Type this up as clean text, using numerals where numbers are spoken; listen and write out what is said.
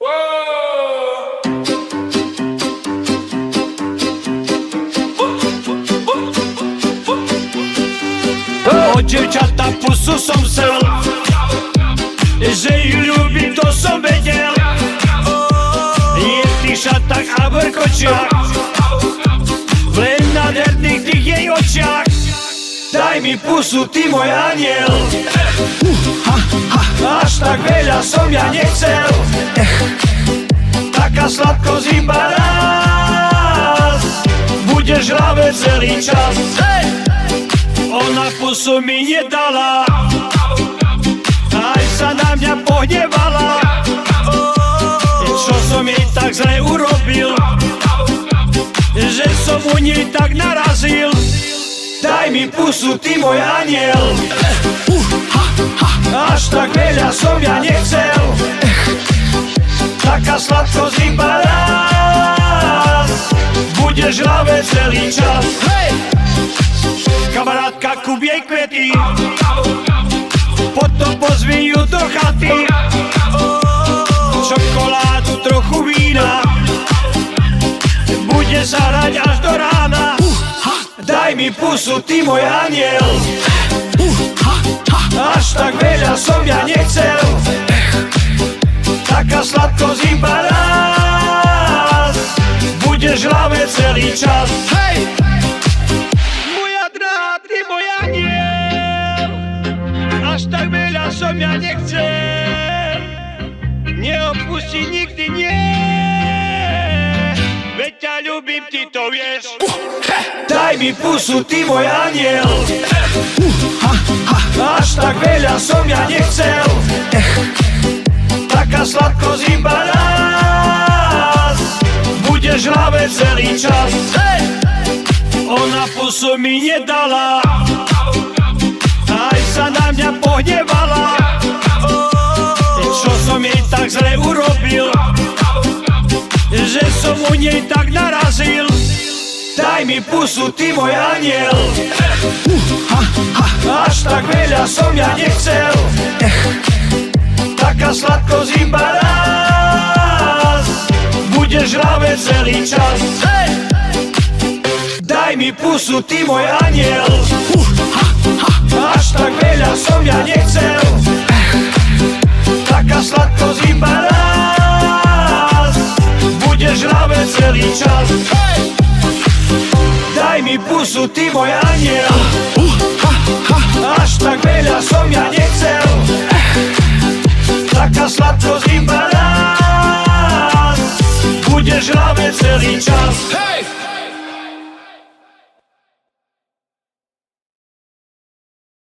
Od dziewczata pusu som sel, že ju ľúbim, to som vedel. Je v tých šatách a vrkočiach, v len nádherných tých jej očiach. Daj mi pusu, ty môj aniel. Až tak veľa som ja nechcel, taká sladkosť iba raz, budeš hlave celý čas. Ona pusu mi nedala, aj sa na mňa pohnevala. Čo som jej tak zle urobil, že som u nej tak narazil. Daj mi pusu, ty môj aniel. Až tak veľa som ja nechcel, taká sladkosť iba raz, budeš hlave celý čas. Kamarátka, kúp jej kvety, potom pozvi ju do chaty. Čokoládu, trochu vína, bude sa hrať až do rána. Daj mi pusu, ty môj aniel. Až tak veľa som ja nechcel, taká sladkosť iba raz, budeš hlave celý čas. Moja drahá, ty môj aniel. Až tak veľa som ja nechcel, neopustí nikdy, nie. Veď ťa ľúbim, ty to vieš. Daj mi pusu, ty môj aniel. Až tak veľa som ja nechcel, taká sladkosť iba raz, budeš hlave celý čas. Ona pusu mi nedala, aj sa na mňa pohnevala. Čo som jej tak zle urobil, že som u nej tak narazil. Daj mi pusu, ty môj aniel. Až tak veľa som ja nechcel, taká sladkosť iba raz, budeš hlave celý čas. Daj mi pusu, ty môj aniel. Až tak veľa som ja nechcel, taká sladkosť iba raz, budeš hlave celý čas. Daj mi pusu, ty môj aniel. Až tak veľa som ja nechcel, taká sladkosť iba raz, budeš hlave celý čas.